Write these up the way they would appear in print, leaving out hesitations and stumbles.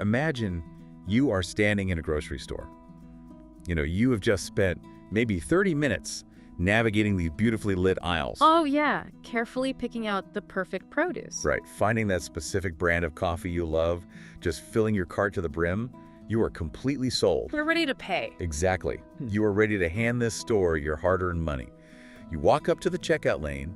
imagine you are standing in a grocery store. You have just spent maybe 30 minutes navigating these beautifully lit aisles. Oh, yeah. Carefully picking out the perfect produce. Right. Finding that specific brand of coffee you love, just filling your cart to the brim. You are completely sold. We're ready to pay. Exactly. You are ready to hand this store your hard-earned money. You walk up to the checkout lane,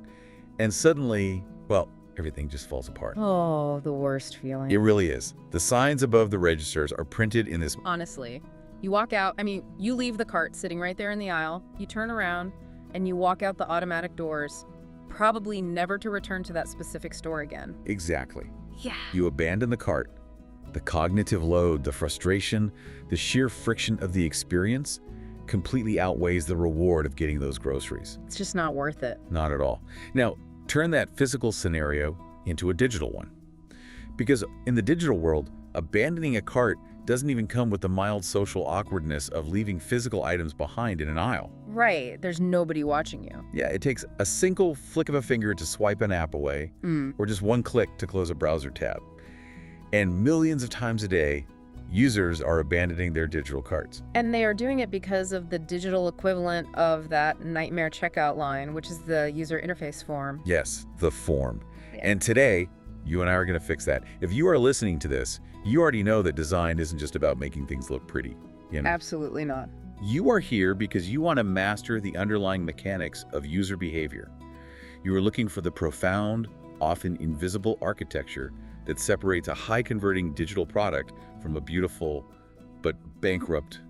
and suddenly, well, everything just falls apart. Oh, the worst feeling. It really is. The signs above the registers are printed in this. Honestly, you walk out, you leave the cart sitting right there in the aisle, you turn around, and you walk out the automatic doors, probably never to return to that specific store again. Exactly. Yeah. You abandon the cart. The cognitive load, the frustration, the sheer friction of the experience completely outweighs the reward of getting those groceries. It's just not worth it. Not at all. Now, turn that physical scenario into a digital one. Because in the digital world, abandoning a cart doesn't even come with the mild social awkwardness of leaving physical items behind in an aisle. Right. There's nobody watching you. Yeah, it takes a single flick of a finger to swipe an app away, or just one click to close a browser tab. And millions of times a day, users are abandoning their digital carts. And they are doing it because of the digital equivalent of that nightmare checkout line, which is the user interface form. Yes, the form. Yeah. And today, you and I are going to fix that. If you are listening to this, you already know that design isn't just about making things look pretty. Absolutely not. You are here because you want to master the underlying mechanics of user behavior. You are looking for the profound, often invisible architecture that separates a high-converting digital product from a beautiful but bankrupt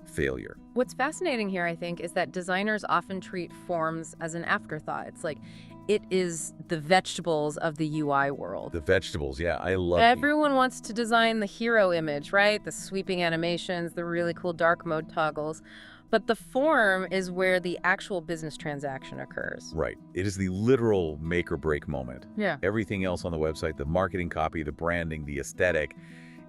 failure. What's fascinating here, I think, is that designers often treat forms as an afterthought. It's like it is the vegetables of the UI world. The vegetables, yeah, I love Everyone wants to design the hero image, right? The sweeping animations, the really cool dark mode toggles. But the form is where the actual business transaction occurs. Right. It is the literal make or break moment. Yeah. Everything else on the website, the marketing copy, the branding, the aesthetic,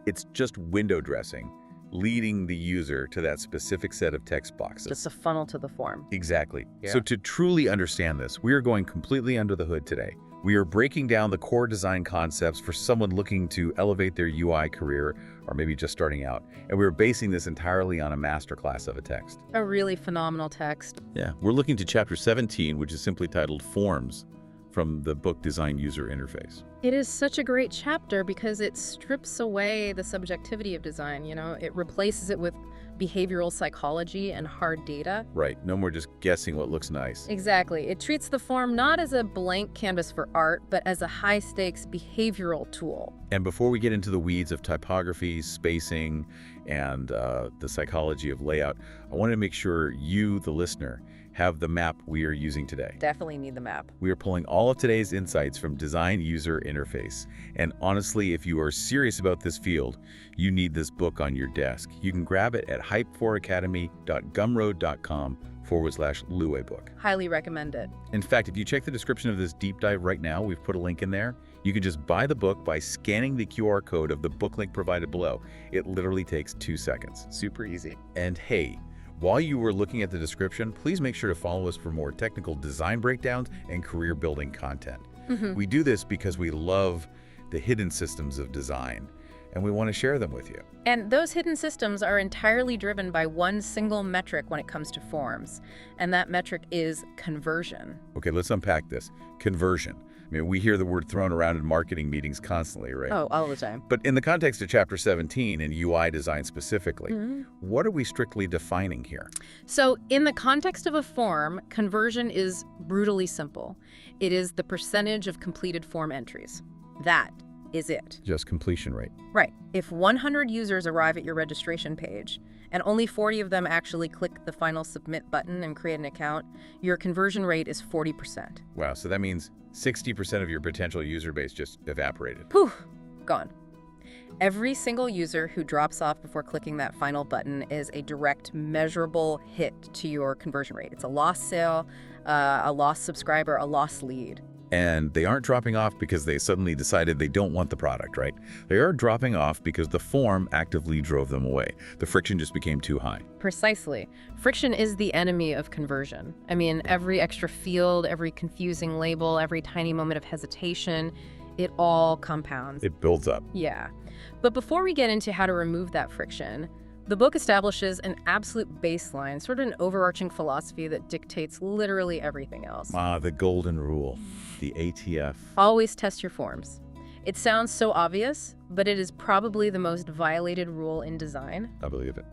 it's just window dressing, leading the user to that specific set of text boxes. Just a funnel to the form. Exactly. Yeah. So to truly understand this, we are going completely under the hood today. We are breaking down the core design concepts for someone looking to elevate their UI career or maybe just starting out. And we're basing this entirely on a masterclass of a text. A really phenomenal text. Yeah, we're looking to chapter 17, which is simply titled Forms from the book Design User Interface. It is such a great chapter because it strips away the subjectivity of design, It replaces it with behavioral psychology and hard data. Right, no more just guessing what looks nice. Exactly. It treats the form not as a blank canvas for art, but as a high-stakes behavioral tool. And before we get into the weeds of typography, spacing, and the psychology of layout, I want to make sure you, the listener, have the map we are using today. Definitely need the map. We are pulling all of today's insights from Design User Interface. And honestly, if you are serious about this field, you need this book on your desk. You can grab it at hype4academy.gumroad.com/Luwe book. Highly recommend it. In fact, if you check the description of this deep dive right now, we've put a link in there. You can just buy the book by scanning the QR code of the book link provided below. It literally takes 2 seconds. Super easy. And hey, while you were looking at the description, please make sure to follow us for more technical design breakdowns and career building content. We do this because we love the hidden systems of design, and we want to share them with you. And those hidden systems are entirely driven by one single metric when it comes to forms, and that metric is conversion. Okay, let's unpack this. Conversion. We hear the word thrown around in marketing meetings constantly, right? Oh, all the time. But in the context of Chapter 17 and UI design specifically, what are we strictly defining here? So in the context of a form, conversion is brutally simple. It is the percentage of completed form entries. That is it. Just completion rate. Right. If 100 users arrive at your registration page and only 40 of them actually click the final submit button and create an account, your conversion rate is 40%. Wow, so that means 60% of your potential user base just evaporated. Poof, gone. Every single user who drops off before clicking that final button is a direct, measurable hit to your conversion rate. It's a lost sale, a lost subscriber, a lost lead. And they aren't dropping off because they suddenly decided they don't want the product, right? They are dropping off because the form actively drove them away. The friction just became too high. Precisely. Friction is the enemy of conversion. Every extra field, every confusing label, every tiny moment of hesitation, It all compounds. It builds up. Yeah. But before we get into how to remove that friction, the book establishes an absolute baseline, sort of an overarching philosophy that dictates literally everything else. The golden rule, the ATF. Always test your forms. It sounds so obvious, but it is probably the most violated rule in design. I believe it.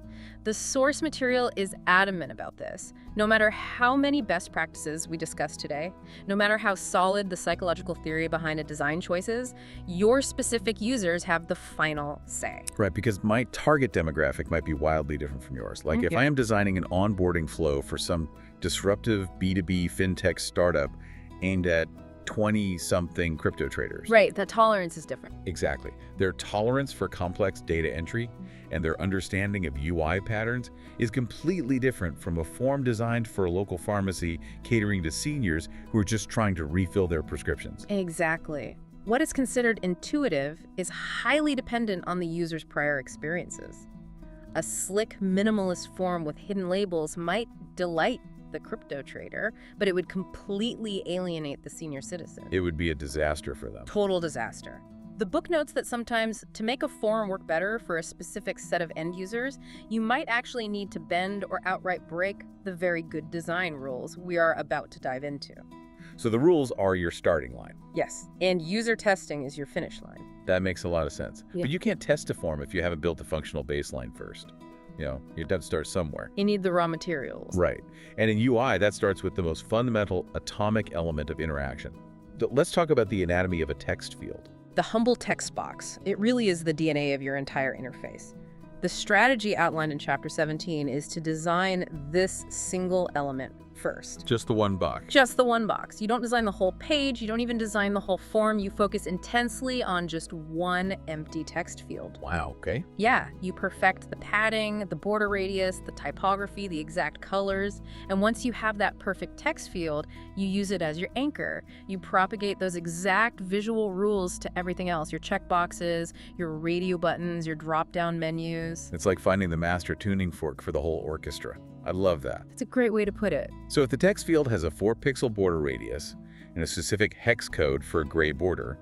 The source material is adamant about this. No matter how many best practices we discuss today, no matter how solid the psychological theory behind a design choice is, your specific users have the final say. Right, because my target demographic might be wildly different from yours. Like if I am designing an onboarding flow for some disruptive B2B fintech startup aimed at 20-something crypto traders. Right, the tolerance is different. Exactly. Their tolerance for complex data entry and their understanding of UI patterns is completely different from a form designed for a local pharmacy catering to seniors who are just trying to refill their prescriptions. Exactly. What is considered intuitive is highly dependent on the user's prior experiences. A slick, minimalist form with hidden labels might delight the crypto trader, but it would completely alienate the senior citizen. It would be a disaster for them. Total disaster. The book notes that sometimes, to make a form work better for a specific set of end users, you might actually need to bend or outright break the very good design rules we are about to dive into. So the rules are your starting line. Yes, and user testing is your finish line. That makes a lot of sense. Yeah. But you can't test a form if you haven't built a functional baseline first. You know, you have to start somewhere. You need the raw materials. Right. And in UI, that starts with the most fundamental atomic element of interaction. Let's talk about the anatomy of a text field. The humble text box. It really is the DNA of your entire interface. The strategy outlined in Chapter 17 is to design this single element first. Just the one box. Just the one box. You don't design the whole page. You don't even design the whole form. You focus intensely on just one empty text field. Wow, okay. Yeah, you perfect the padding, the border radius, the typography, the exact colors. And once you have that perfect text field, you use it as your anchor. You propagate those exact visual rules to everything else, your checkboxes, your radio buttons, your drop-down menus. It's like finding the master tuning fork for the whole orchestra. I love that. It's a great way to put it. So if the text field has a 4-pixel border radius and a specific hex code for a gray border,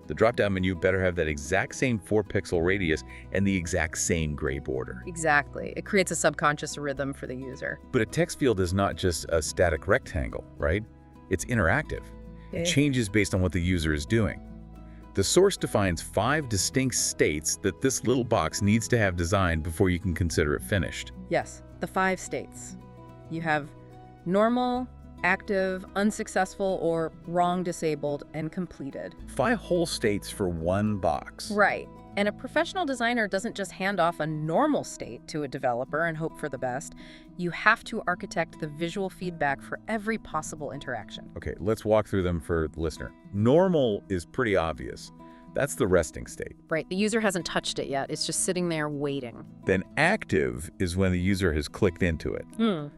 the drop-down menu better have that exact same 4-pixel radius and the exact same gray border. Exactly. It creates a subconscious rhythm for the user. But a text field is not just a static rectangle, right? It's interactive. It changes based on what the user is doing. The source defines 5 distinct states that this little box needs to have designed before you can consider it finished. Yes, the 5 states. You have normal, active, unsuccessful, or wrong disabled, and completed. 5 whole states for one box. Right. And a professional designer doesn't just hand off a normal state to a developer and hope for the best. You have to architect the visual feedback for every possible interaction. Okay, let's walk through them for the listener. Normal is pretty obvious. That's the resting state. Right, the user hasn't touched it yet. It's just sitting there waiting. Then active is when the user has clicked into it.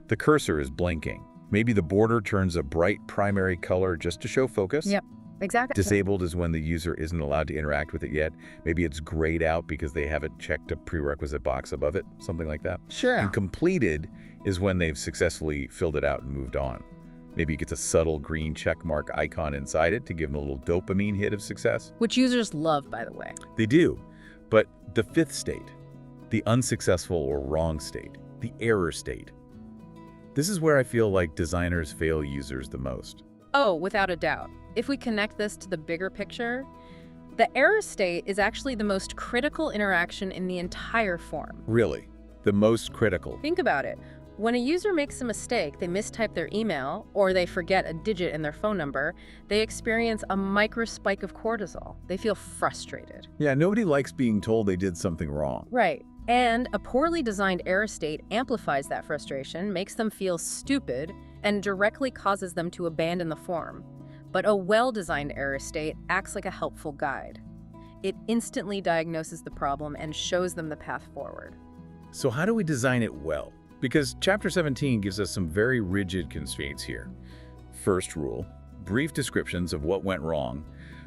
The cursor is blinking. Maybe the border turns a bright primary color just to show focus. Yep, exactly. Disabled is when the user isn't allowed to interact with it yet. Maybe it's grayed out because they haven't checked a prerequisite box above it, something like that. Sure. And completed is when they've successfully filled it out and moved on. Maybe it gets a subtle green check mark icon inside it to give them a little dopamine hit of success. Which users love, by the way. They do. But the 5th state, the unsuccessful or wrong state, the error state, this is where I feel like designers fail users the most. Oh, without a doubt. If we connect this to the bigger picture, the error state is actually the most critical interaction in the entire form. Really? The most critical? Think about it. When a user makes a mistake, they mistype their email, or they forget a digit in their phone number, they experience a micro spike of cortisol. They feel frustrated. Yeah, nobody likes being told they did something wrong. Right. And a poorly designed error state amplifies that frustration, makes them feel stupid, and directly causes them to abandon the form. But a well-designed error state acts like a helpful guide. It instantly diagnoses the problem and shows them the path forward. So how do we design it well? Because Chapter 17 gives us some very rigid constraints here. First rule, brief descriptions of what went wrong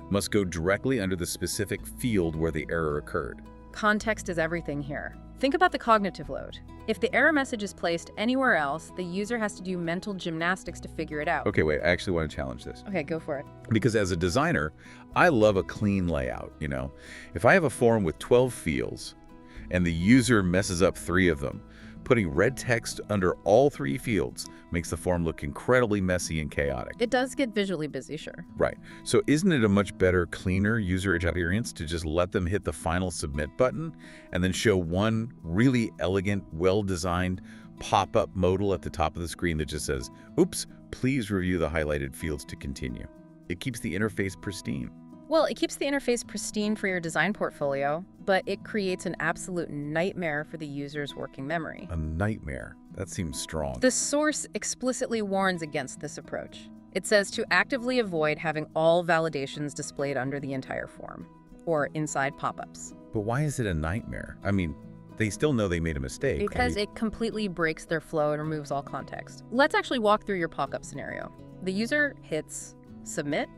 must go directly under the specific field where the error occurred. Context is everything here. Think about the cognitive load. If the error message is placed anywhere else, the user has to do mental gymnastics to figure it out. Okay, wait, I actually want to challenge this. Okay, go for it. Because as a designer, I love a clean layout, you know? If I have a form with 12 fields and the user messes up 3 of them, putting red text under all 3 fields makes the form look incredibly messy and chaotic. It does get visually busy, sure. Right. So isn't it a much better, cleaner user experience to just let them hit the final submit button and then show one really elegant, well-designed pop-up modal at the top of the screen that just says, "Oops, please review the highlighted fields to continue." It keeps the interface pristine. Well, it keeps the interface pristine for your design portfolio, but it creates an absolute nightmare for the user's working memory. A nightmare. That seems strong. The source explicitly warns against this approach. It says to actively avoid having all validations displayed under the entire form, or inside pop-ups. But why is it a nightmare? I mean, they still know they made a mistake. Because it completely breaks their flow and removes all context. Let's actually walk through your pop-up scenario. The user hits submit.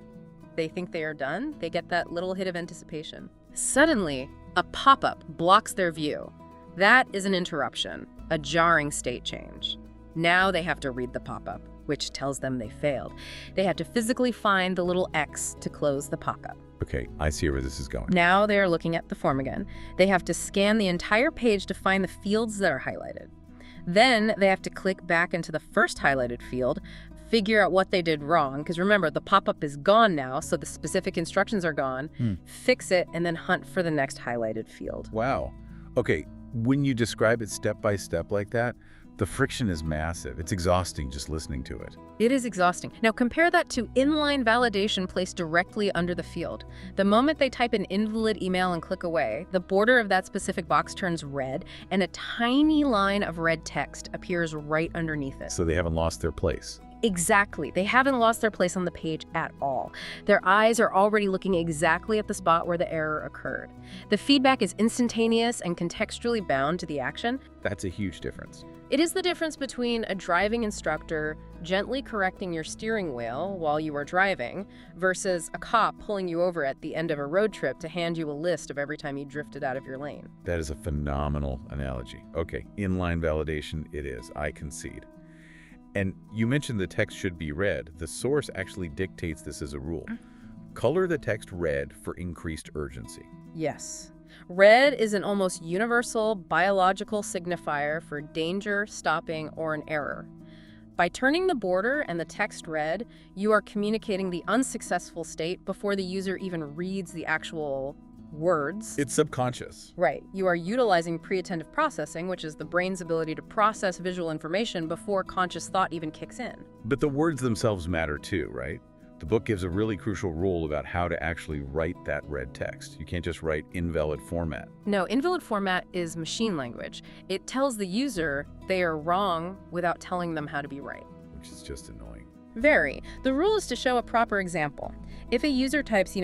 They think they are done. They get that little hit of anticipation. Suddenly, a pop-up blocks their view. That is an interruption, a jarring state change. Now they have to read the pop-up, which tells them they failed. They have to physically find the little X to close the pop-up. Okay, I see where this is going. Now they are looking at the form again. They have to scan the entire page to find the fields that are highlighted. Then they have to click back into the first highlighted field, figure out what they did wrong, because remember, the pop-up is gone now, so the specific instructions are gone, fix it, and then hunt for the next highlighted field. Wow. Okay, when you describe it step by step like that, the friction is massive. It's exhausting just listening to it. It is exhausting. Now compare that to inline validation placed directly under the field. The moment they type an invalid email and click away, the border of that specific box turns red, and a tiny line of red text appears right underneath it. So they haven't lost their place. Exactly. They haven't lost their place on the page at all. Their eyes are already looking exactly at the spot where the error occurred. The feedback is instantaneous and contextually bound to the action. That's a huge difference. It is the difference between a driving instructor gently correcting your steering wheel while you are driving versus a cop pulling you over at the end of a road trip to hand you a list of every time you drifted out of your lane. That is a phenomenal analogy. Okay, inline validation it is. I concede. And you mentioned the text should be red. The source actually dictates this as a rule. Color the text red for increased urgency. Yes. Red is an almost universal biological signifier for danger, stopping, or an error. By turning the border and the text red, you are communicating the unsuccessful state before the user even reads the actual words. It's subconscious. Right. You are utilizing pre-attentive processing, which is the brain's ability to process visual information before conscious thought even kicks in. But the words themselves matter too, right? The book gives a really crucial rule about how to actually write that red text. You can't just write invalid format. No, invalid format is machine language. It tells the user they are wrong without telling them how to be right. Which is just annoying. Very. The rule is to show a proper example. If a user types,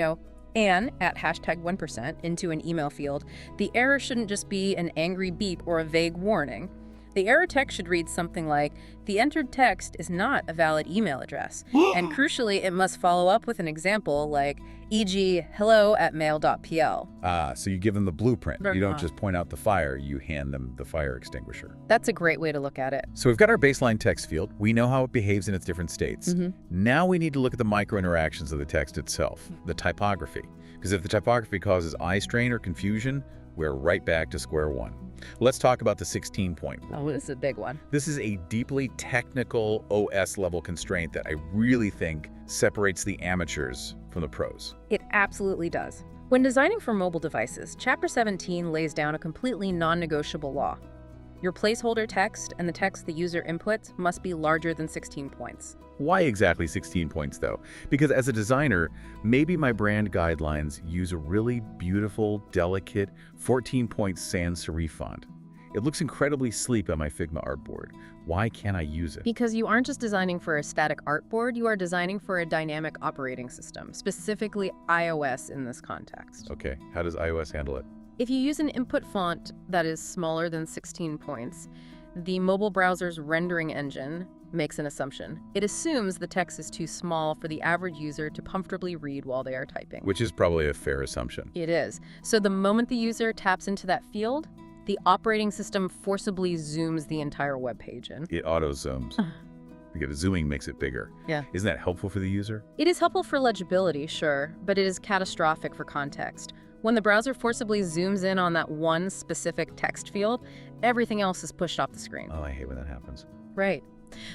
Anne at #1% into an email field, the error shouldn't just be an angry beep or a vague warning. The error text should read something like, the entered text is not a valid email address. And crucially, it must follow up with an example like, e.g., hello@mail.pl. So you give them the blueprint. You don't just point out the fire, you hand them the fire extinguisher. That's a great way to look at it. So we've got our baseline text field. We know how it behaves in its different states. Now we need to look at the microinteractions of the text itself, the typography. Because if the typography causes eye strain or confusion, we're right back to square one. Let's talk about the 16-point rule. Oh, this is a big one. This is a deeply technical OS-level constraint that I really think separates the amateurs from the pros. It absolutely does. When designing for mobile devices, Chapter 17 lays down a completely non-negotiable law. Your placeholder text and the text the user inputs must be larger than 16 points. Why exactly 16 points, though? Because as a designer, maybe my brand guidelines use a really beautiful, delicate 14-point sans serif font. It looks incredibly sleek on my Figma artboard. Why can't I use it? Because you aren't just designing for a static artboard, you are designing for a dynamic operating system, specifically iOS in this context. Okay, how does iOS handle it? If you use an input font that is smaller than 16 points, the mobile browser's rendering engine makes an assumption. It assumes the text is too small for the average user to comfortably read while they are typing. Which is probably a fair assumption. It is. So the moment the user taps into that field, the operating system forcibly zooms the entire web page in. It auto-zooms. Because zooming makes it bigger. Yeah. Isn't that helpful for the user? It is helpful for legibility, sure, but it is catastrophic for context. When the browser forcibly zooms in on that one specific text field, everything else is pushed off the screen. Oh, I hate when that happens. Right.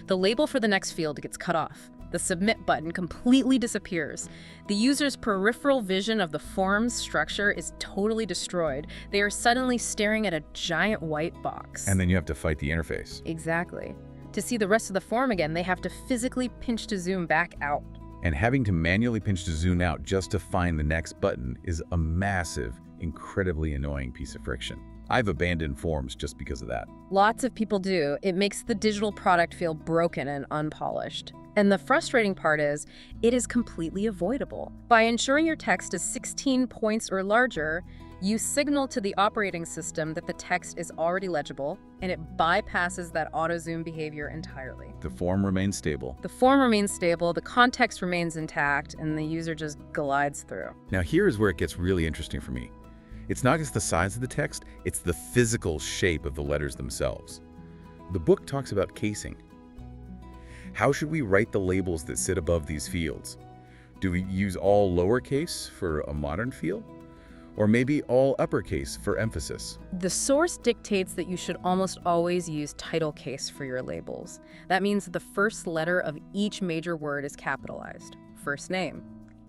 The label for the next field gets cut off. The submit button completely disappears. The user's peripheral vision of the form's structure is totally destroyed. They are suddenly staring at a giant white box. And then you have to fight the interface. Exactly. To see the rest of the form again, they have to physically pinch to zoom back out. And having to manually pinch to zoom out just to find the next button is a massive, incredibly annoying piece of friction. I've abandoned forms just because of that. Lots of people do. It makes the digital product feel broken and unpolished. And the frustrating part is, it is completely avoidable. By ensuring your text is 16 points or larger, you signal to the operating system that the text is already legible, and it bypasses that auto-zoom behavior entirely. The form remains stable. The form remains stable, the context remains intact, and the user just glides through. Now here's where it gets really interesting for me. It's not just the size of the text, it's the physical shape of the letters themselves. The book talks about casing. How should we write the labels that sit above these fields? Do we use all lowercase for a modern field? Or maybe all uppercase for emphasis? The source dictates that you should almost always use title case for your labels. That means the first letter of each major word is capitalized. First name,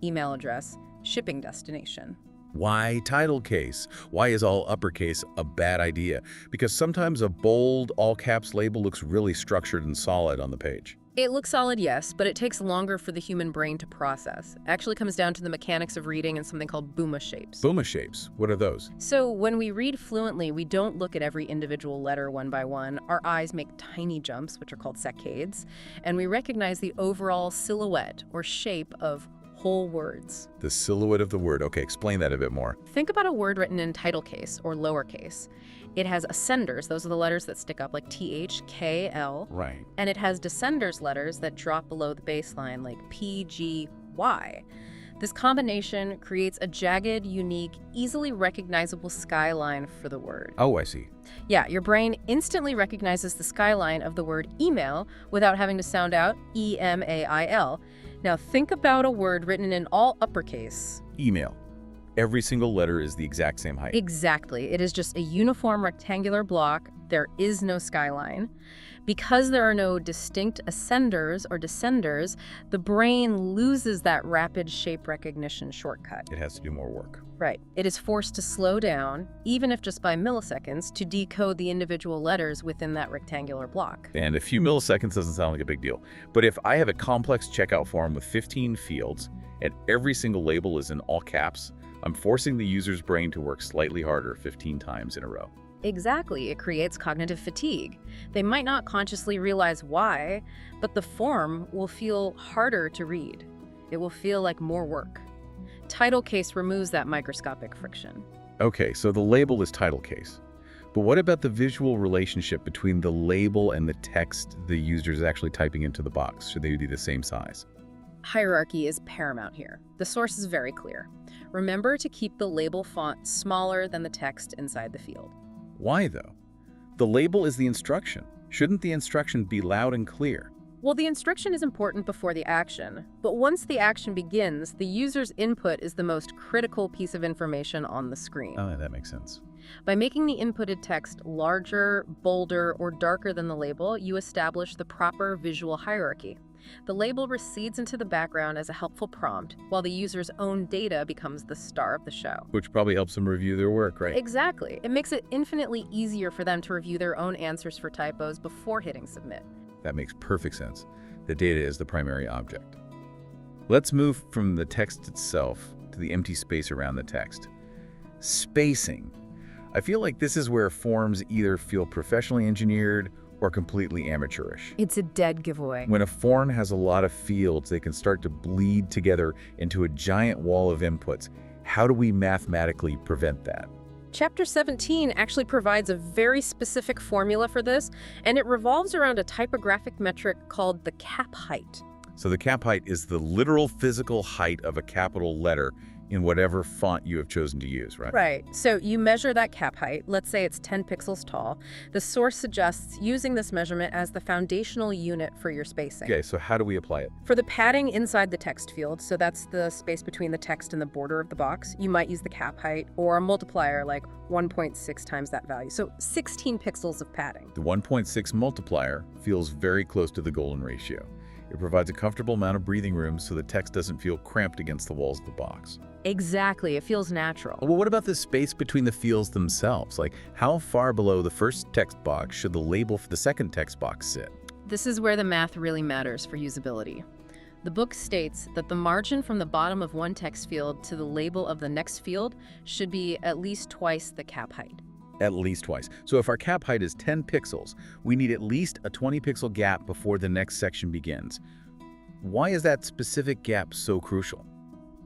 email address, shipping destination. Why title case? Why is all uppercase a bad idea? Because sometimes a bold, all-caps label looks really structured and solid on the page. It looks solid, yes, but it takes longer for the human brain to process. It actually comes down to the mechanics of reading and something called Boomer shapes. Boomer shapes, what are those? So when we read fluently, we don't look at every individual letter one by one. Our eyes make tiny jumps, which are called saccades, and we recognize the overall silhouette or shape of whole words. The silhouette of the word. Okay, explain that a bit more. Think about a word written in title case or lowercase. It has ascenders, those are the letters that stick up like TH, K, L. Right. And it has descenders letters that drop below the baseline like P, G, Y. This combination creates a jagged, unique, easily recognizable skyline for the word. Oh, I see. Yeah, your brain instantly recognizes the skyline of the word email without having to sound out E-M-A-I-L. Now think about a word written in all uppercase. Email. Every single letter is the exact same height. Exactly. It is just a uniform rectangular block. There is no skyline. Because there are no distinct ascenders or descenders, the brain loses that rapid shape recognition shortcut. It has to do more work. Right. It is forced to slow down, even if just by milliseconds, to decode the individual letters within that rectangular block. And a few milliseconds doesn't sound like a big deal. But if I have a complex checkout form with 15 fields, and every single label is in all caps, I'm forcing the user's brain to work slightly harder 15 times in a row. Exactly. It creates cognitive fatigue. They might not consciously realize why, but the form will feel harder to read. It will feel like more work. Title case removes that microscopic friction. Okay, so the label is title case. But what about the visual relationship between the label and the text the user is actually typing into the box? Should they be the same size? Hierarchy is paramount here. The source is very clear. Remember to keep the label font smaller than the text inside the field. Why, though? The label is the instruction. Shouldn't the instruction be loud and clear? Well, the instruction is important before the action, but once the action begins, the user's input is the most critical piece of information on the screen. Oh, that makes sense. By making the inputted text larger, bolder, or darker than the label, you establish the proper visual hierarchy. The label recedes into the background as a helpful prompt, while the user's own data becomes the star of the show. Which probably helps them review their work, right? Exactly. It makes it infinitely easier for them to review their own answers for typos before hitting submit. That makes perfect sense. The data is the primary object. Let's move from the text itself to the empty space around the text. Spacing. I feel like this is where forms either feel professionally engineered or completely amateurish. It's a dead giveaway. When a form has a lot of fields, they can start to bleed together into a giant wall of inputs. How do we mathematically prevent that? Chapter 17 actually provides a very specific formula for this, and it revolves around a typographic metric called the cap height. So the cap height is the literal physical height of a capital letter in whatever font you have chosen to use, right? Right. So you measure that cap height. Let's say it's 10 pixels tall. The source suggests using this measurement as the foundational unit for your spacing. Okay, so how do we apply it? For the padding inside the text field, so that's the space between the text and the border of the box, you might use the cap height or a multiplier like 1.6 times that value. So 16 pixels of padding. The 1.6 multiplier feels very close to the golden ratio. It provides a comfortable amount of breathing room so the text doesn't feel cramped against the walls of the box. Exactly. It feels natural. Well, what about the space between the fields themselves? Like, how far below the first text box should the label for the second text box sit? This is where the math really matters for usability. The book states that the margin from the bottom of one text field to the label of the next field should be at least twice the cap height. At least twice. So if our cap height is 10 pixels, we need at least a 20 pixel gap before the next section begins. Why is that specific gap so crucial?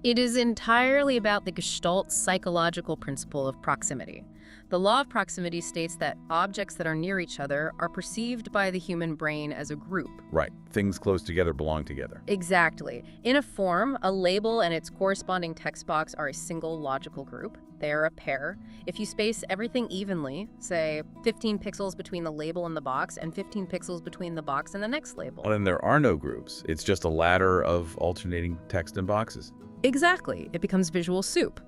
It is entirely about the Gestalt psychological principle of proximity. The law of proximity states that objects that are near each other are perceived by the human brain as a group. Right. Things close together belong together. Exactly. In a form, a label and its corresponding text box are a single logical group. They are a pair. If you space everything evenly, say 15 pixels between the label and the box and 15 pixels between the box and the next label. Well, then there are no groups. It's just a ladder of alternating text and boxes. Exactly. It becomes visual soup.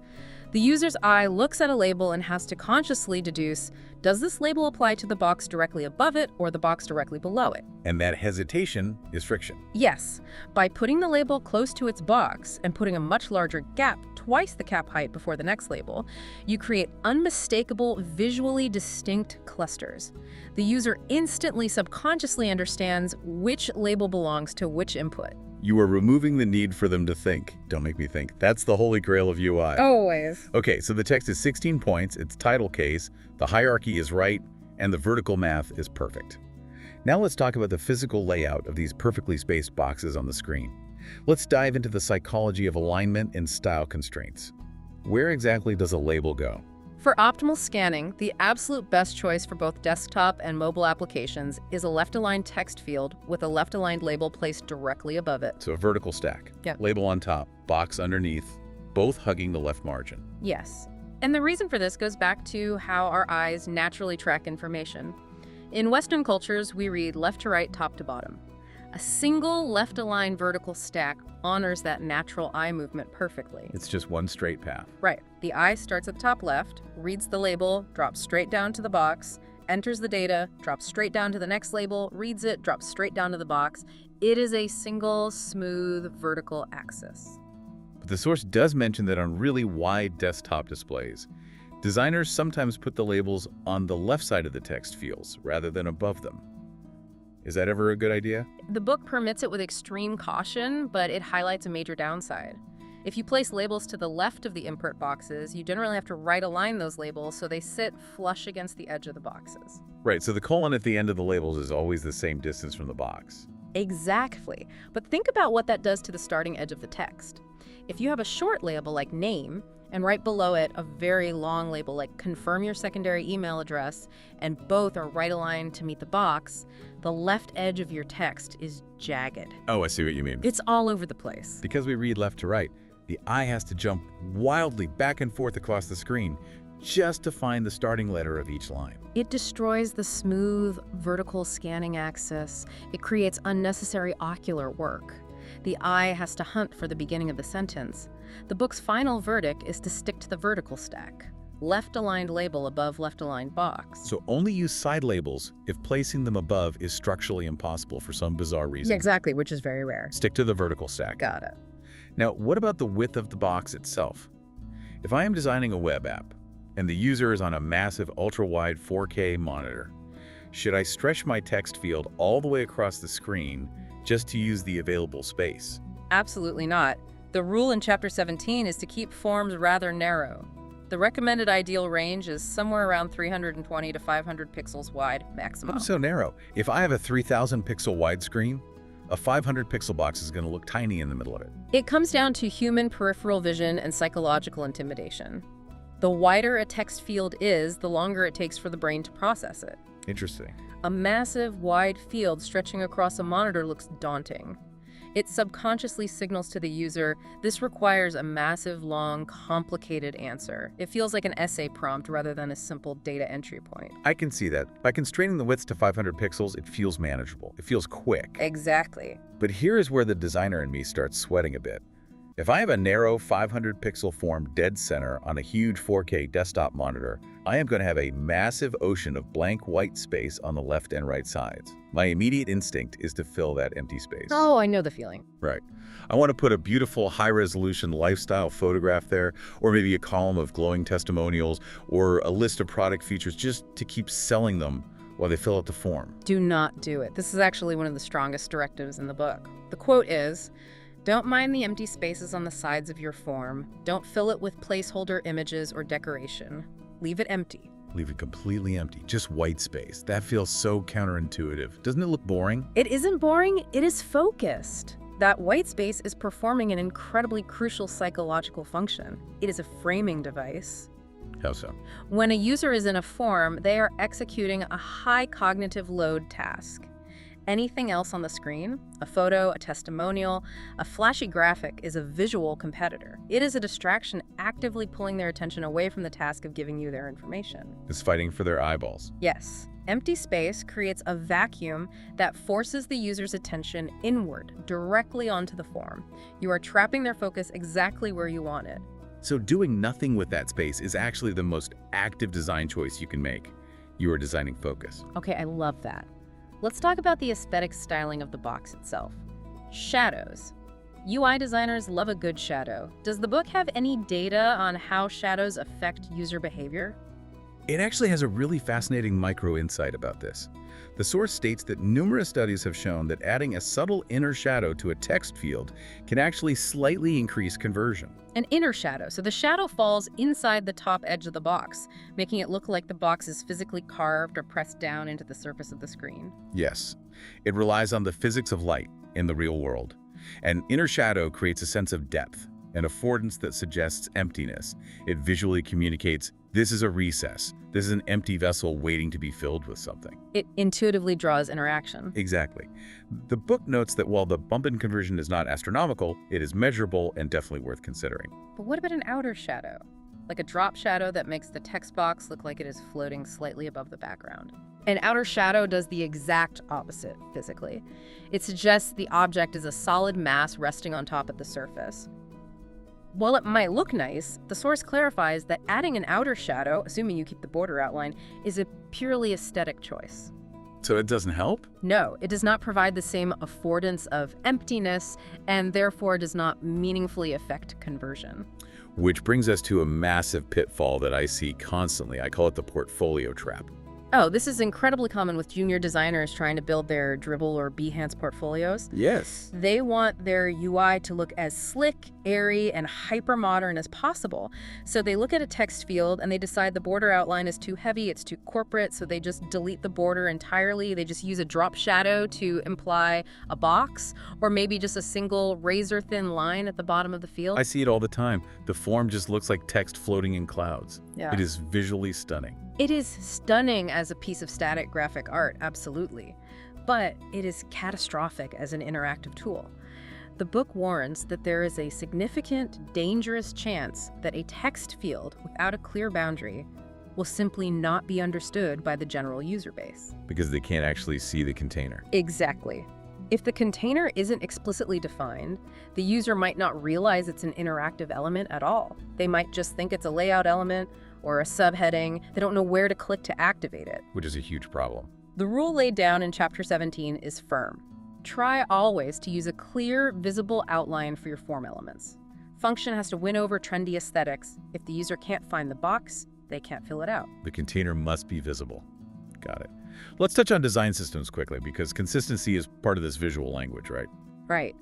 The user's eye looks at a label and has to consciously deduce, does this label apply to the box directly above it or the box directly below it? And that hesitation is friction. Yes. By putting the label close to its box and putting a much larger gap, twice the cap height before the next label, you create unmistakable, visually distinct clusters. The user instantly subconsciously understands which label belongs to which input. You are removing the need for them to think. Don't make me think. That's the holy grail of UI. Always. Okay, so the text is 16 points, it's title case, the hierarchy is right, and the vertical math is perfect. Now let's talk about the physical layout of these perfectly spaced boxes on the screen. Let's dive into the psychology of alignment and style constraints. Where exactly does a label go? For optimal scanning, the absolute best choice for both desktop and mobile applications is a left-aligned text field with a left-aligned label placed directly above it. So a vertical stack. Yeah. Label on top, box underneath, both hugging the left margin. Yes. And the reason for this goes back to how our eyes naturally track information. In Western cultures, we read left to right, top to bottom. A single left-aligned vertical stack honors that natural eye movement perfectly. It's just one straight path. Right. The eye starts at the top left, reads the label, drops straight down to the box, enters the data, drops straight down to the next label, reads it, drops straight down to the box. It is a single, smooth, vertical axis. But the source does mention that on really wide desktop displays, designers sometimes put the labels on the left side of the text fields rather than above them. Is that ever a good idea? The book permits it with extreme caution, but it highlights a major downside. If you place labels to the left of the input boxes, you generally have to right-align those labels so they sit flush against the edge of the boxes. Right, so the colon at the end of the labels is always the same distance from the box. Exactly. But think about what that does to the starting edge of the text. If you have a short label like name, and right below it a very long label like confirm your secondary email address, and both are right aligned to meet the box, the left edge of your text is jagged. Oh, I see what you mean. It's all over the place. Because we read left to right, the eye has to jump wildly back and forth across the screen just to find the starting letter of each line. It destroys the smooth, vertical scanning axis. It creates unnecessary ocular work. The eye has to hunt for the beginning of the sentence. The book's final verdict is to stick to the vertical stack. Left-aligned label above left-aligned box. So only use side labels if placing them above is structurally impossible for some bizarre reason. Yeah, exactly, which is very rare. Stick to the vertical stack. Got it. Now, what about the width of the box itself? If I am designing a web app, and the user is on a massive ultra-wide 4K monitor, should I stretch my text field all the way across the screen just to use the available space? Absolutely not. The rule in Chapter 17 is to keep forms rather narrow. The recommended ideal range is somewhere around 320 to 500 pixels wide maximum. Oh, so narrow. If I have a 3,000 pixel widescreen, a 500 pixel box is going to look tiny in the middle of it. It comes down to human peripheral vision and psychological intimidation. The wider a text field is, the longer it takes for the brain to process it. Interesting. A massive, wide field stretching across a monitor looks daunting. It subconsciously signals to the user, this requires a massive, long, complicated answer. It feels like an essay prompt rather than a simple data entry point. I can see that. By constraining the width to 500 pixels, it feels manageable. It feels quick. Exactly. But here is where the designer in me starts sweating a bit. If I have a narrow 500-pixel form dead center on a huge 4K desktop monitor, I am going to have a massive ocean of blank white space on the left and right sides. My immediate instinct is to fill that empty space. Oh, I know the feeling. Right. I want to put a beautiful high-resolution lifestyle photograph there, or maybe a column of glowing testimonials, or a list of product features just to keep selling them while they fill out the form. Do not do it. This is actually one of the strongest directives in the book. The quote is, "Don't mind the empty spaces on the sides of your form. Don't fill it with placeholder images or decoration. Leave it empty." Leave it completely empty, just white space. That feels so counterintuitive. Doesn't it look boring? It isn't boring, it is focused. That white space is performing an incredibly crucial psychological function. It is a framing device. How so? When a user is in a form, they are executing a high cognitive load task. Anything else on the screen, a photo, a testimonial, a flashy graphic, is a visual competitor. It is a distraction actively pulling their attention away from the task of giving you their information. It's fighting for their eyeballs. Yes, empty space creates a vacuum that forces the user's attention inward, directly onto the form. You are trapping their focus exactly where you want it. So doing nothing with that space is actually the most active design choice you can make. You are designing focus. Okay, I love that. Let's talk about the aesthetic styling of the box itself. Shadows. UI designers love a good shadow. Does the book have any data on how shadows affect user behavior? It actually has a really fascinating micro insight about this. The source states that numerous studies have shown that adding a subtle inner shadow to a text field can actually slightly increase conversion. An inner shadow, so the shadow falls inside the top edge of the box, making it look like the box is physically carved or pressed down into the surface of the screen. Yes, it relies on the physics of light in the real world. An inner shadow creates a sense of depth, an affordance that suggests emptiness. It visually communicates, this is a recess. This is an empty vessel waiting to be filled with something. It intuitively draws interaction. Exactly. The book notes that while the bump-in conversion is not astronomical, it is measurable and definitely worth considering. But what about an outer shadow? Like a drop shadow that makes the text box look like it is floating slightly above the background. An outer shadow does the exact opposite physically. It suggests the object is a solid mass resting on top of the surface. While it might look nice, the source clarifies that adding an outer shadow, assuming you keep the border outline, is a purely aesthetic choice. So it doesn't help? No, it does not provide the same affordance of emptiness and therefore does not meaningfully affect conversion. Which brings us to a massive pitfall that I see constantly. I call it the portfolio trap. Oh, this is incredibly common with junior designers trying to build their Dribbble or Behance portfolios. Yes. They want their UI to look as slick, airy, and hyper-modern as possible. So they look at a text field and they decide the border outline is too heavy, it's too corporate, so they just delete the border entirely. They just use a drop shadow to imply a box, or maybe just a single razor-thin line at the bottom of the field. I see it all the time. The form just looks like text floating in clouds. Yeah. It is visually stunning. It is stunning as a piece of static graphic art, absolutely. But it is catastrophic as an interactive tool. The book warns that there is a significant, dangerous chance that a text field without a clear boundary will simply not be understood by the general user base. Because they can't actually see the container. Exactly. If the container isn't explicitly defined, the user might not realize it's an interactive element at all. They might just think it's a layout element or a subheading. They don't know where to click to activate it. Which is a huge problem. The rule laid down in Chapter 17 is firm. Try always to use a clear, visible outline for your form elements. Function has to win over trendy aesthetics. If the user can't find the box, they can't fill it out. The container must be visible. Got it. Let's touch on design systems quickly, because consistency is part of this visual language, right? Right.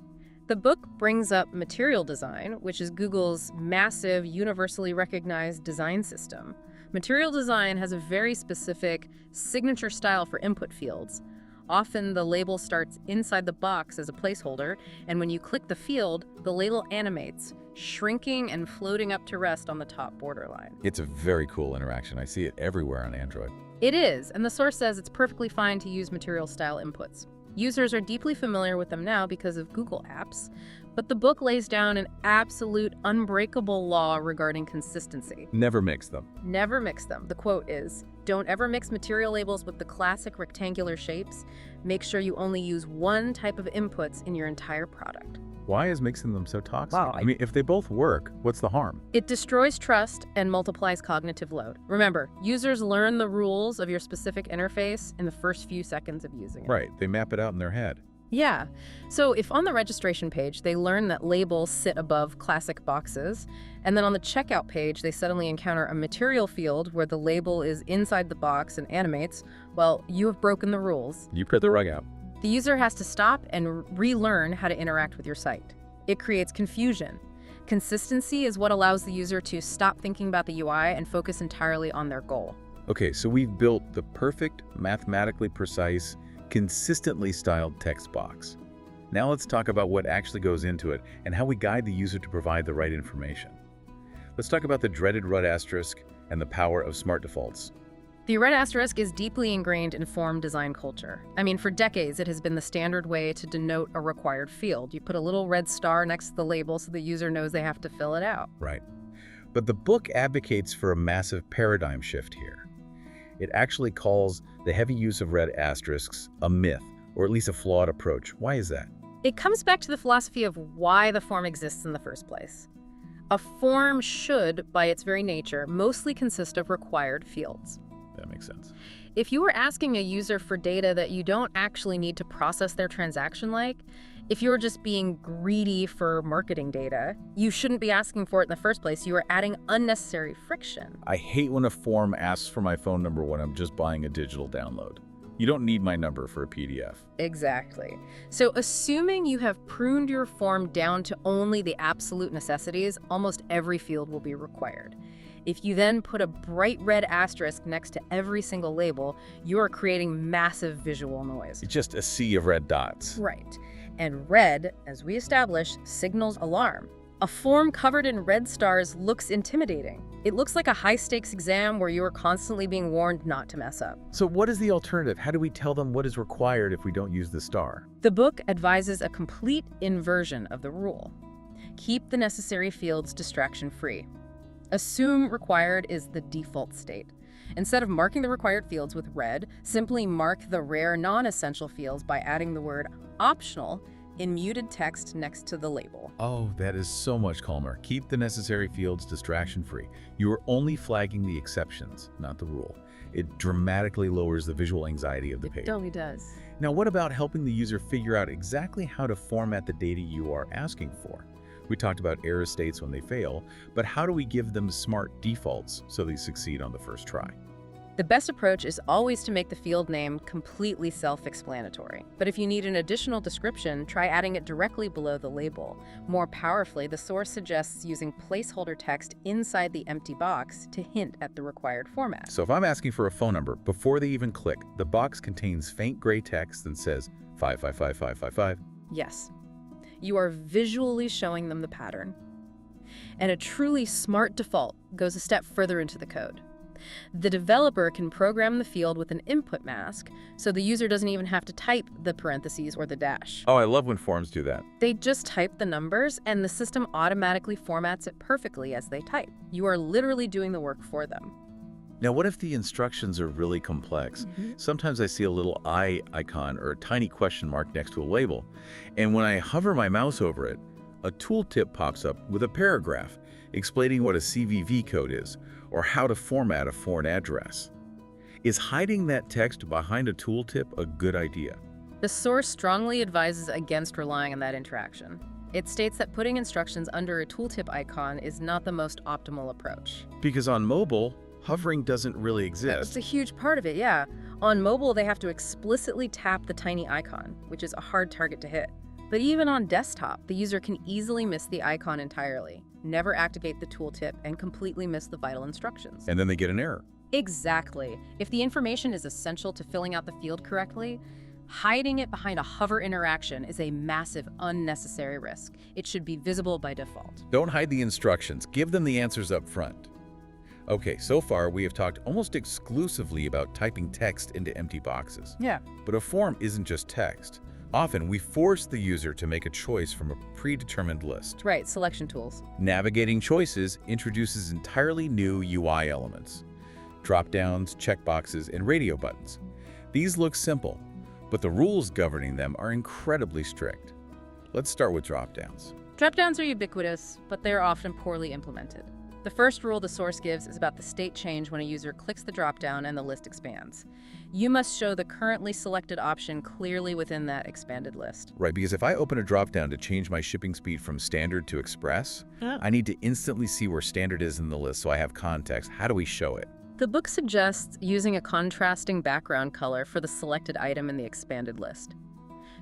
The book brings up material design, which is Google's massive, universally recognized design system. Material design has a very specific signature style for input fields. Often the label starts inside the box as a placeholder, and when you click the field, the label animates, shrinking and floating up to rest on the top borderline. It's a very cool interaction. I see it everywhere on Android. It is, and the source says it's perfectly fine to use material style inputs. Users are deeply familiar with them now because of Google Apps, but the book lays down an absolute unbreakable law regarding consistency. Never mix them. Never mix them. The quote is, "Don't ever mix material labels with the classic rectangular shapes. Make sure you only use one type of inputs in your entire product." Why is mixing them so toxic? Wow, I mean, if they both work, what's the harm? It destroys trust and multiplies cognitive load. Remember, users learn the rules of your specific interface in the first few seconds of using it. Right, they map it out in their head. Yeah. So if on the registration page they learn that labels sit above classic boxes, and then on the checkout page they suddenly encounter a material field where the label is inside the box and animates, well, you have broken the rules. You put the rug out. The user has to stop and relearn how to interact with your site. It creates confusion. Consistency is what allows the user to stop thinking about the UI and focus entirely on their goal. Okay, so we've built the perfect, mathematically precise, consistently styled text box. Now let's talk about what actually goes into it and how we guide the user to provide the right information. Let's talk about the dreaded red asterisk and the power of smart defaults. The red asterisk is deeply ingrained in form design culture. I mean, for decades, it has been the standard way to denote a required field. You put a little red star next to the label so the user knows they have to fill it out. Right. But the book advocates for a massive paradigm shift here. It actually calls the heavy use of red asterisks a myth, or at least a flawed approach. Why is that? It comes back to the philosophy of why the form exists in the first place. A form should, by its very nature, mostly consist of required fields. That makes sense. If you were asking a user for data that you don't actually need to process their transaction if you're just being greedy for marketing data, you shouldn't be asking for it in the first place. You are adding unnecessary friction. I hate when a form asks for my phone number when I'm just buying a digital download. You don't need my number for a PDF. Exactly. So assuming you have pruned your form down to only the absolute necessities, almost every field will be required. If you then put a bright red asterisk next to every single label, you are creating massive visual noise. It's just a sea of red dots. Right. And red, as we established, signals alarm. A form covered in red stars looks intimidating. It looks like a high-stakes exam where you are constantly being warned not to mess up. So what is the alternative? How do we tell them what is required if we don't use the star? The book advises a complete inversion of the rule. Keep the necessary fields distraction-free. Assume required is the default state. Instead of marking the required fields with red, simply mark the rare non-essential fields by adding the word optional in muted text next to the label. Oh, that is so much calmer. Keep the necessary fields distraction-free. You are only flagging the exceptions, not the rule. It dramatically lowers the visual anxiety of the page. It totally does. Now, what about helping the user figure out exactly how to format the data you are asking for? We talked about error states when they fail, but how do we give them smart defaults so they succeed on the first try? The best approach is always to make the field name completely self-explanatory. But if you need an additional description, try adding it directly below the label. More powerfully, the source suggests using placeholder text inside the empty box to hint at the required format. So if I'm asking for a phone number, before they even click, the box contains faint gray text that says 555555. Yes. You are visually showing them the pattern. And a truly smart default goes a step further into the code. The developer can program the field with an input mask, so the user doesn't even have to type the parentheses or the dash. Oh, I love when forms do that. They just type the numbers, and the system automatically formats it perfectly as they type. You are literally doing the work for them. Now, what if the instructions are really complex? Sometimes I see a little eye icon or a tiny question mark next to a label, and when I hover my mouse over it, a tooltip pops up with a paragraph explaining what a CVV code is or how to format a foreign address. Is hiding that text behind a tooltip a good idea? The source strongly advises against relying on that interaction. It states that putting instructions under a tooltip icon is not the most optimal approach. Because on mobile, hovering doesn't really It's exist. a huge part of it, yeah. On mobile, they have to explicitly tap the tiny icon, which is a hard target to hit. But even on desktop, the user can easily miss the icon entirely, never activate the tooltip, and completely miss the vital instructions. And then they get an error. Exactly. If the information is essential to filling out the field correctly, hiding it behind a hover interaction is a massive, unnecessary risk. It should be visible by default. Don't hide the instructions. Give them the answers up front. Okay, so far we have talked almost exclusively about typing text into empty boxes. Yeah. But a form isn't just text. Often, we force the user to make a choice from a predetermined list. Right, selection tools. Navigating choices introduces entirely new UI elements. Dropdowns, checkboxes, and radio buttons. These look simple, but the rules governing them are incredibly strict. Let's start with dropdowns. Dropdowns are ubiquitous, but they are often poorly implemented. The first rule the source gives is about the state change when a user clicks the dropdown and the list expands. You must show the currently selected option clearly within that expanded list. Right, because if I open a dropdown to change my shipping speed from standard to express, I need to instantly see where standard is in the list so I have context. How do we show it? The book suggests using a contrasting background color for the selected item in the expanded list.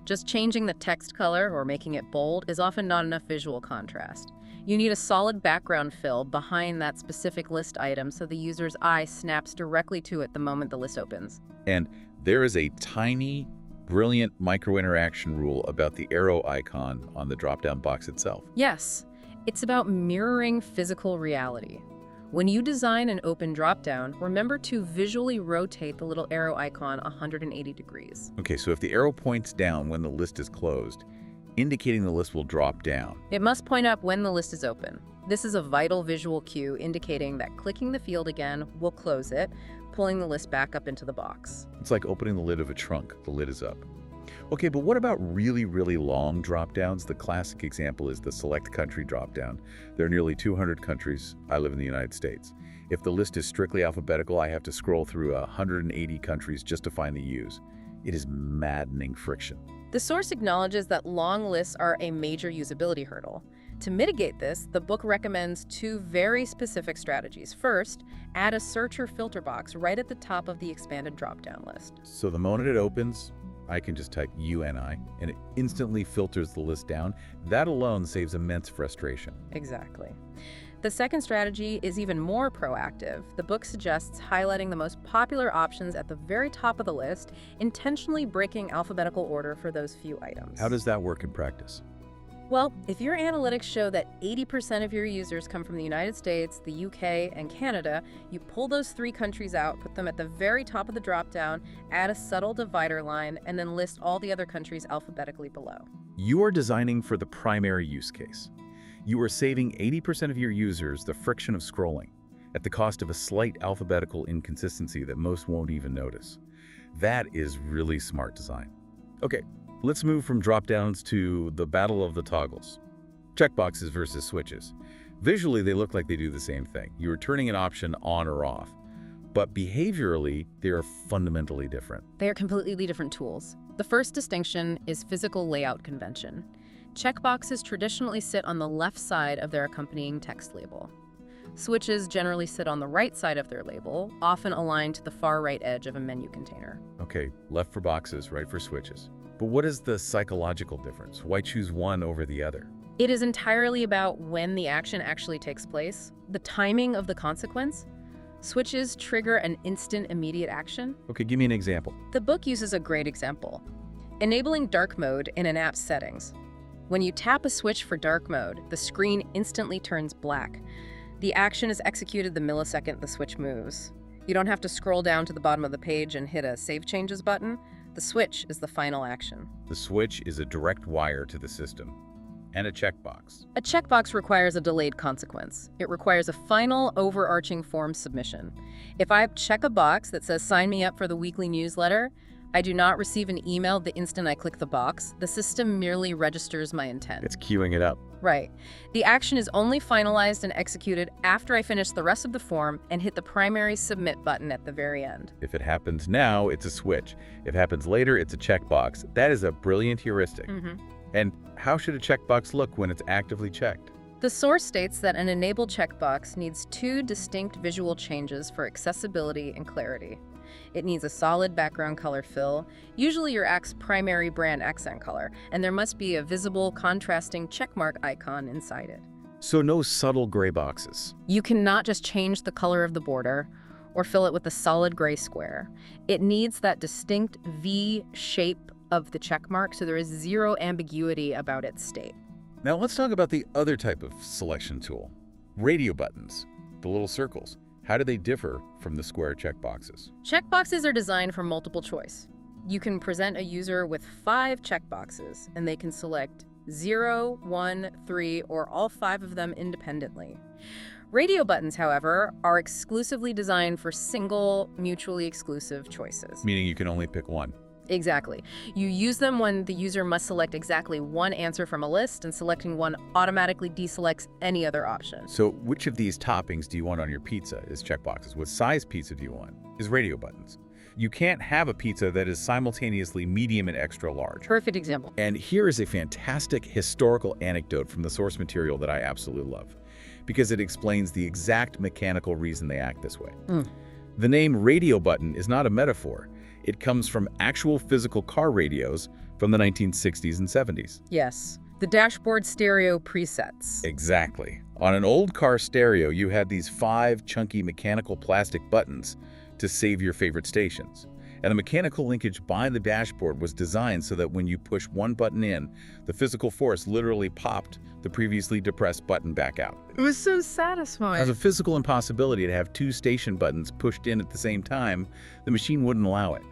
Just changing the text color or making it bold is often not enough visual contrast. You need a solid background fill behind that specific list item so the user's eye snaps directly to it the moment the list opens. And there is a tiny, brilliant microinteraction rule about the arrow icon on the drop-down box itself. Yes, it's about mirroring physical reality. When you design an open dropdown, remember to visually rotate the little arrow icon 180 degrees. Okay, so if the arrow points down when the list is closed, indicating the list will drop down. It must point up when the list is open. This is a vital visual cue indicating that clicking the field again will close it, pulling the list back up into the box. It's like opening the lid of a trunk. The lid is up. Okay, but what about really, really long drop-downs? The classic example is the select country drop-down. There are nearly 200 countries. I live in the United States. If the list is strictly alphabetical, I have to scroll through 180 countries just to find the U's. It is maddening friction. The source acknowledges that long lists are a major usability hurdle. To mitigate this, the book recommends two very specific strategies. First, add a search or filter box right at the top of the expanded drop-down list. So the moment it opens, I can just type UNI, and it instantly filters the list down. That alone saves immense frustration. Exactly. The second strategy is even more proactive. The book suggests highlighting the most popular options at the very top of the list, intentionally breaking alphabetical order for those few items. How does that work in practice? Well, if your analytics show that 80% of your users come from the United States, the UK, and Canada, you pull those three countries out, put them at the very top of the dropdown, add a subtle divider line, and then list all the other countries alphabetically below. You are designing for the primary use case. You are saving 80% of your users the friction of scrolling, at the cost of a slight alphabetical inconsistency that most won't even notice. That is really smart design. Okay, let's move from dropdowns to the battle of the toggles. Checkboxes versus switches. Visually, they look like they do the same thing. You are turning an option on or off. But behaviorally, they are fundamentally different. They are completely different tools. The first distinction is physical layout convention. Checkboxes traditionally sit on the left side of their accompanying text label. Switches generally sit on the right side of their label, often aligned to the far right edge of a menu container. Okay, left for boxes, right for switches. But what is the psychological difference? Why choose one over the other? It is entirely about when the action actually takes place, the timing of the consequence. Switches trigger an instant, immediate action. Okay, give me an example. The book uses a great example. Enabling dark mode in an app's settings. When you tap a switch for dark mode, the screen instantly turns black. The action is executed the millisecond the switch moves. You don't have to scroll down to the bottom of the page and hit a Save Changes button. The switch is the final action. The switch is a direct wire to the system. And a checkbox. A checkbox requires a delayed consequence. It requires a final, overarching form submission. If I check a box that says sign me up for the weekly newsletter, I do not receive an email the instant I click the box. The system merely registers my intent. It's queuing it up. Right. The action is only finalized and executed after I finish the rest of the form and hit the primary submit button at the very end. If it happens now, it's a switch. If it happens later, it's a checkbox. That is a brilliant heuristic. And how should a checkbox look when it's actively checked? The source states that an enabled checkbox needs two distinct visual changes for accessibility and clarity. It needs a solid background color fill, usually your app's primary brand accent color, and there must be a visible, contrasting checkmark icon inside it. So no subtle gray boxes. You cannot just change the color of the border or fill it with a solid gray square. It needs that distinct V shape of the checkmark so there is zero ambiguity about its state. Now let's talk about the other type of selection tool. Radio buttons, the little circles. How do they differ from the square checkboxes? Checkboxes are designed for multiple choice. You can present a user with 5 checkboxes, and they can select 0, 1, 3, or all 5 of them independently. Radio buttons, however, are exclusively designed for single, mutually exclusive choices. Meaning you can only pick one. Exactly. You use them when the user must select exactly one answer from a list, and selecting one automatically deselects any other option. So which of these toppings do you want on your pizza is checkboxes. What size pizza do you want is radio buttons. You can't have a pizza that is simultaneously medium and extra large. Perfect example. And here is a fantastic historical anecdote from the source material that I absolutely love, because it explains the exact mechanical reason they act this way. The name radio button is not a metaphor. It comes from actual physical car radios from the 1960s and 70s. Yes, the dashboard stereo presets. Exactly. On an old car stereo, you had these 5 chunky mechanical plastic buttons to save your favorite stations. And the mechanical linkage by the dashboard was designed so that when you push one button in, the physical force literally popped the previously depressed button back out. It was so satisfying. As a physical impossibility to have 2 station buttons pushed in at the same time, the machine wouldn't allow it.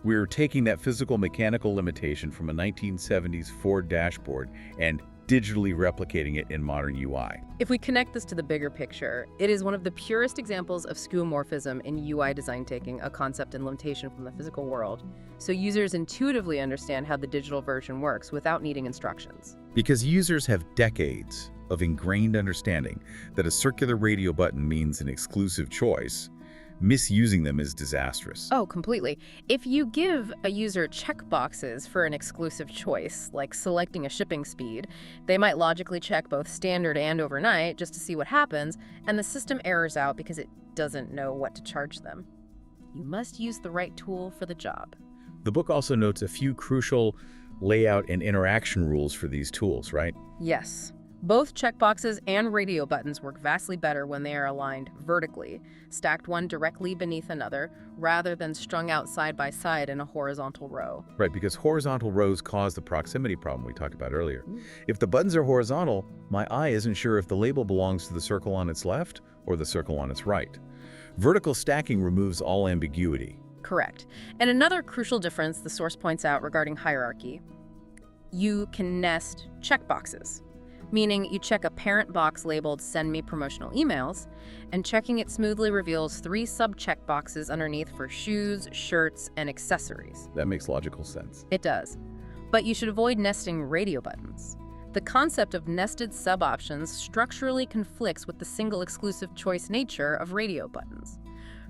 We're taking that physical mechanical limitation from a 1970s Ford dashboard and digitally replicating it in modern UI. If we connect this to the bigger picture, it is one of the purest examples of skeuomorphism in UI design, taking a concept and limitation from the physical world, so users intuitively understand how the digital version works without needing instructions. Because users have decades of ingrained understanding that a circular radio button means an exclusive choice, misusing them is disastrous. Oh, completely. If you give a user checkboxes for an exclusive choice, like selecting a shipping speed, they might logically check both standard and overnight just to see what happens, and the system errors out because it doesn't know what to charge them. You must use the right tool for the job. The book also notes a few crucial layout and interaction rules for these tools, right? Yes. Both checkboxes and radio buttons work vastly better when they are aligned vertically, stacked one directly beneath another, rather than strung out side by side in a horizontal row. Right, because horizontal rows cause the proximity problem we talked about earlier. If the buttons are horizontal, my eye isn't sure if the label belongs to the circle on its left or the circle on its right. Vertical stacking removes all ambiguity. Correct. And another crucial difference the source points out regarding hierarchy: you can nest checkboxes, meaning you check a parent box labeled "Send me promotional emails," and checking it smoothly reveals 3 sub-checkboxes underneath for shoes, shirts, and accessories. That makes logical sense. It does. But you should avoid nesting radio buttons. The concept of nested sub-options structurally conflicts with the single exclusive choice nature of radio buttons.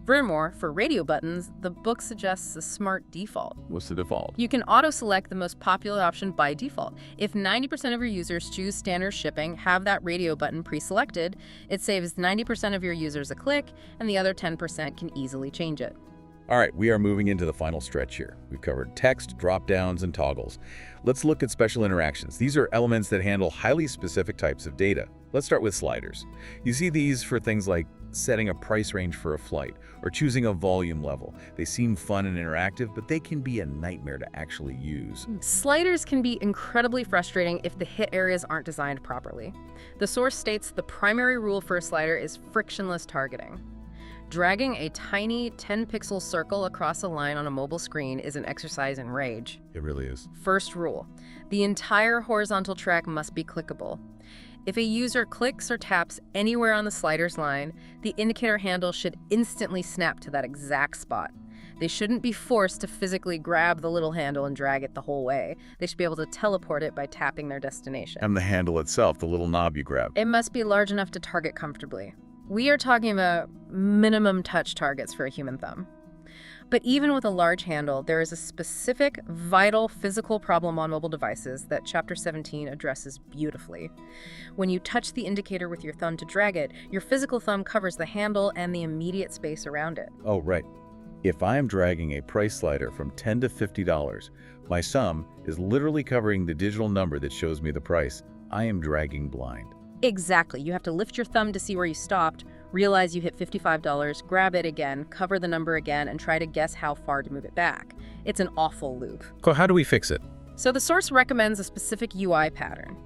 Furthermore, for radio buttons, the book suggests a smart default. What's the default? You can auto-select the most popular option by default. If 90% of your users choose standard shipping, have that radio button pre-selected, it saves 90% of your users a click, and the other 10% can easily change it. All right, we are moving into the final stretch here. We've covered text, drop-downs, and toggles. Let's look at special interactions. These are elements that handle highly specific types of data. Let's start with sliders. You see these for things like setting a price range for a flight or choosing a volume level. They seem fun and interactive, but they can be a nightmare to actually use. Sliders can be incredibly frustrating if the hit areas aren't designed properly. The source states the primary rule for a slider is frictionless targeting. Dragging a tiny 10-pixel circle across a line on a mobile screen is an exercise in rage. It really is. First rule: the entire horizontal track must be clickable. If a user clicks or taps anywhere on the slider's line, the indicator handle should instantly snap to that exact spot. They shouldn't be forced to physically grab the little handle and drag it the whole way. They should be able to teleport it by tapping their destination. And the handle itself, the little knob you grab. It must be large enough to target comfortably. We are talking about minimum touch targets for a human thumb. But even with a large handle, there is a specific, vital physical problem on mobile devices that Chapter 17 addresses beautifully. When you touch the indicator with your thumb to drag it, your physical thumb covers the handle and the immediate space around it. Oh, right. If I am dragging a price slider from $10 to $50, my thumb is literally covering the digital number that shows me the price. I am dragging blind. Exactly. You have to lift your thumb to see where you stopped, realize you hit $55, grab it again, cover the number again, and try to guess how far to move it back. It's an awful loop. So how do we fix it? So the source recommends a specific UI pattern: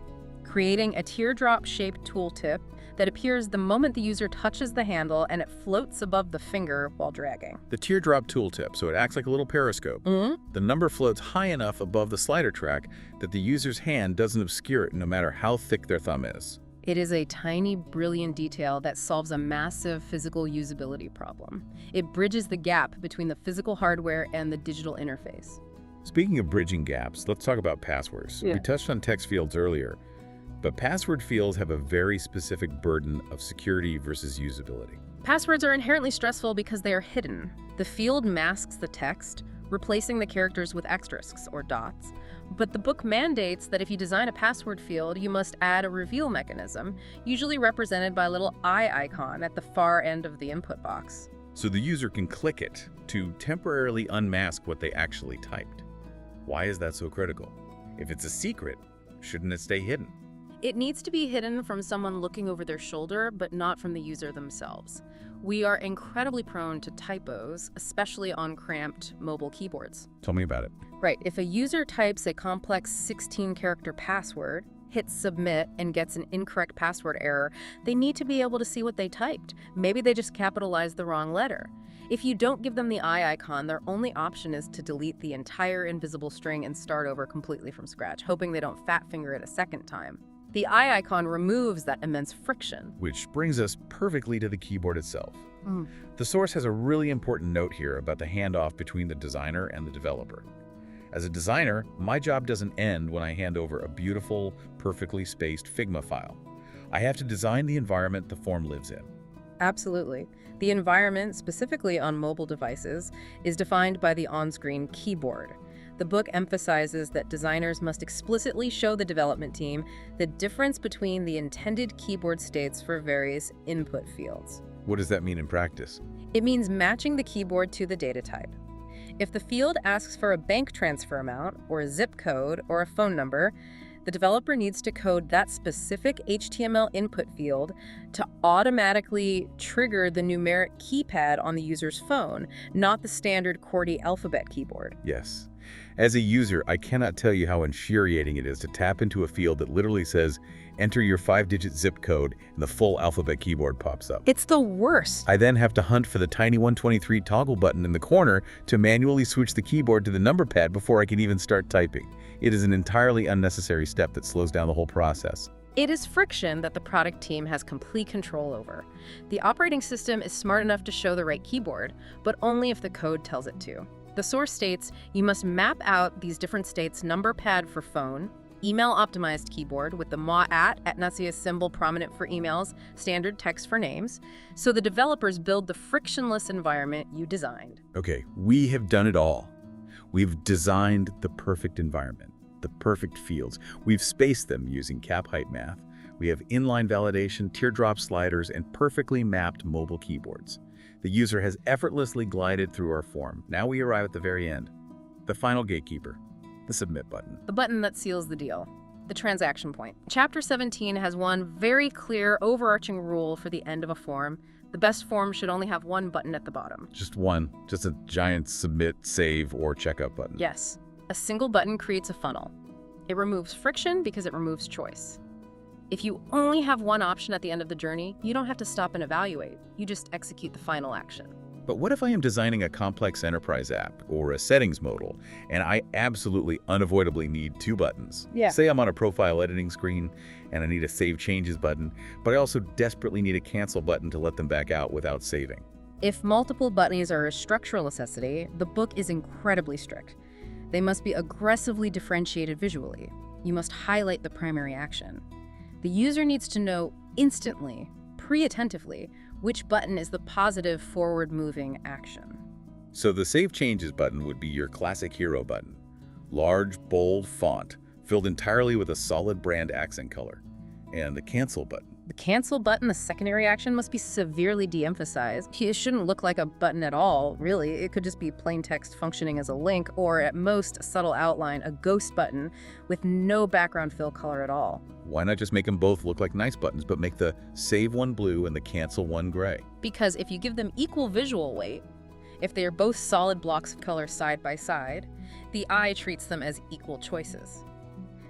creating a teardrop-shaped tooltip that appears the moment the user touches the handle, and it floats above the finger while dragging. The teardrop tooltip, so it acts like a little periscope. The number floats high enough above the slider track that the user's hand doesn't obscure it no matter how thick their thumb is. It is a tiny, brilliant detail that solves a massive physical usability problem. It bridges the gap between the physical hardware and the digital interface. Speaking of bridging gaps, let's talk about passwords. We touched on text fields earlier, but password fields have a very specific burden of security versus usability. Passwords are inherently stressful because they are hidden. The field masks the text, replacing the characters with asterisks or dots. But the book mandates that if you design a password field, you must add a reveal mechanism, usually represented by a little eye icon at the far end of the input box. So the user can click it to temporarily unmask what they actually typed. Why is that so critical? If it's a secret, shouldn't it stay hidden? It needs to be hidden from someone looking over their shoulder, but not from the user themselves. We are incredibly prone to typos, especially on cramped mobile keyboards. Tell me about it. Right, if a user types a complex 16-character password, hits submit, and gets an incorrect password error, they need to be able to see what they typed. Maybe they just capitalized the wrong letter. If you don't give them the eye icon, their only option is to delete the entire invisible string and start over completely from scratch, hoping they don't fat finger it a second time. The eye icon removes that immense friction. Which brings us perfectly to the keyboard itself. The source has a really important note here about the handoff between the designer and the developer. As a designer, my job doesn't end when I hand over a beautiful, perfectly spaced Figma file. I have to design the environment the form lives in. Absolutely. The environment, specifically on mobile devices, is defined by the on-screen keyboard. The book emphasizes that designers must explicitly show the development team the difference between the intended keyboard states for various input fields. What does that mean in practice? It means matching the keyboard to the data type. If the field asks for a bank transfer amount, or a zip code, or a phone number, the developer needs to code that specific HTML input field to automatically trigger the numeric keypad on the user's phone, not the standard QWERTY alphabet keyboard. Yes. As a user, I cannot tell you how infuriating it is to tap into a field that literally says, enter your 5-digit zip code, and the full alphabet keyboard pops up. It's the worst. I then have to hunt for the tiny 123 toggle button in the corner to manually switch the keyboard to the number pad before I can even start typing. It is an entirely unnecessary step that slows down the whole process. It is friction that the product team has complete control over. The operating system is smart enough to show the right keyboard, but only if the code tells it to. The source states you must map out these different states: number pad for phone, email-optimized keyboard with the @Natsiya symbol prominent for emails, standard text for names, so the developers build the frictionless environment you designed. Okay, we have done it all. We've designed the perfect environment, the perfect fields. We've spaced them using cap height math. We have inline validation, teardrop sliders, and perfectly mapped mobile keyboards. The user has effortlessly glided through our form. Now we arrive at the very end. The final gatekeeper, the submit button. The button that seals the deal. The transaction point. Chapter 17 has one very clear overarching rule for the end of a form. The best form should only have one button at the bottom. Just one, just a giant submit, save, or checkout button. Yes, a single button creates a funnel. It removes friction because it removes choice. If you only have one option at the end of the journey, you don't have to stop and evaluate. You just execute the final action. But what if I am designing a complex enterprise app or a settings modal, and I absolutely unavoidably need two buttons? Yeah. Say I'm on a profile editing screen, and I need a Save Changes button, but I also desperately need a Cancel button to let them back out without saving. If multiple buttons are a structural necessity, the book is incredibly strict. They must be aggressively differentiated visually. You must highlight the primary action. The user needs to know instantly, pre-attentively, which button is the positive forward-moving action. So the Save Changes button would be your classic hero button. Large, bold font, filled entirely with a solid brand accent color. And the Cancel button. The Cancel button, the secondary action, must be severely de-emphasized. It shouldn't look like a button at all, really. It could just be plain text functioning as a link, or at most, a subtle outline, a ghost button, with no background fill color at all. Why not just make them both look like nice buttons, but make the Save one blue and the Cancel one gray? Because if you give them equal visual weight, if they are both solid blocks of color side by side, the eye treats them as equal choices.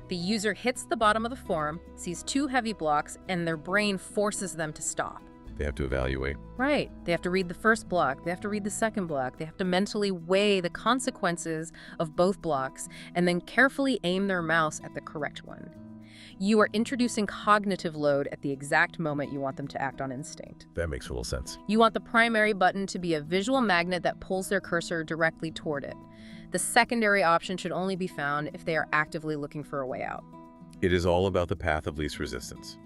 The user hits the bottom of the form, sees two heavy blocks, and their brain forces them to stop. They have to evaluate. Right. They have to read the first block. They have to read the second block. They have to mentally weigh the consequences of both blocks and then carefully aim their mouse at the correct one. You are introducing cognitive load at the exact moment you want them to act on instinct. That makes a little sense. You want the primary button to be a visual magnet that pulls their cursor directly toward it. The secondary option should only be found if they are actively looking for a way out. It is all about the path of least resistance.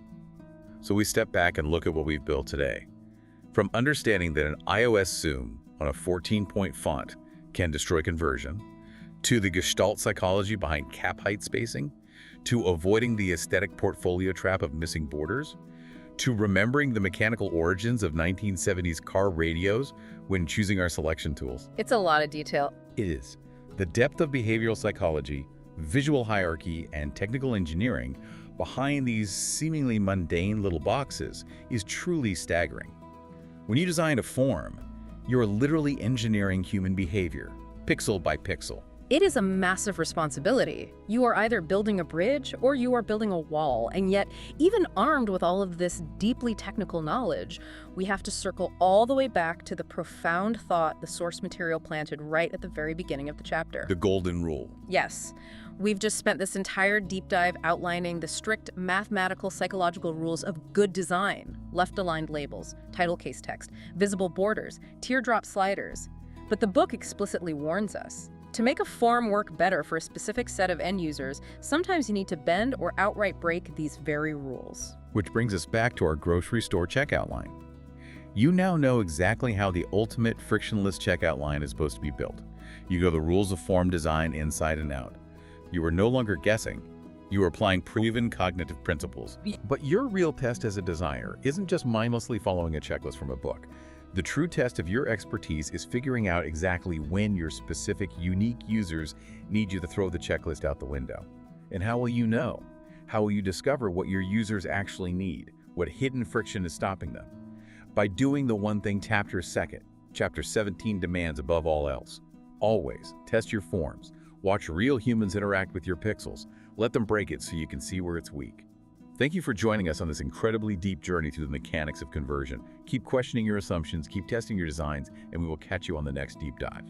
So we step back and look at what we've built today. From understanding that an iOS zoom on a 14-point font can destroy conversion, to the gestalt psychology behind cap height spacing, to avoiding the aesthetic portfolio trap of missing borders, to remembering the mechanical origins of 1970s car radios when choosing our selection tools. It's a lot of detail. It is. The depth of behavioral psychology, visual hierarchy, and technical engineering behind these seemingly mundane little boxes is truly staggering. When you design a form, you're literally engineering human behavior, pixel by pixel. It is a massive responsibility. You are either building a bridge or you are building a wall, and yet, even armed with all of this deeply technical knowledge, we have to circle all the way back to the profound thought the source material planted right at the very beginning of the chapter. The golden rule. Yes. We've just spent this entire deep dive outlining the strict mathematical psychological rules of good design: left-aligned labels, title case text, visible borders, teardrop sliders. But the book explicitly warns us. To make a form work better for a specific set of end users, sometimes you need to bend or outright break these very rules. Which brings us back to our grocery store checkout line. You now know exactly how the ultimate frictionless checkout line is supposed to be built. You know the rules of form design inside and out. You are no longer guessing. You are applying proven cognitive principles. But your real test as a designer isn't just mindlessly following a checklist from a book. The true test of your expertise is figuring out exactly when your specific, unique users need you to throw the checklist out the window. And how will you know? How will you discover what your users actually need? What hidden friction is stopping them? By doing the one thing Chapter 17 demands above all else. Always test your forms. Watch real humans interact with your pixels. Let them break it so you can see where it's weak. Thank you for joining us on this incredibly deep journey through the mechanics of conversion. Keep questioning your assumptions, keep testing your designs, and we will catch you on the next deep dive.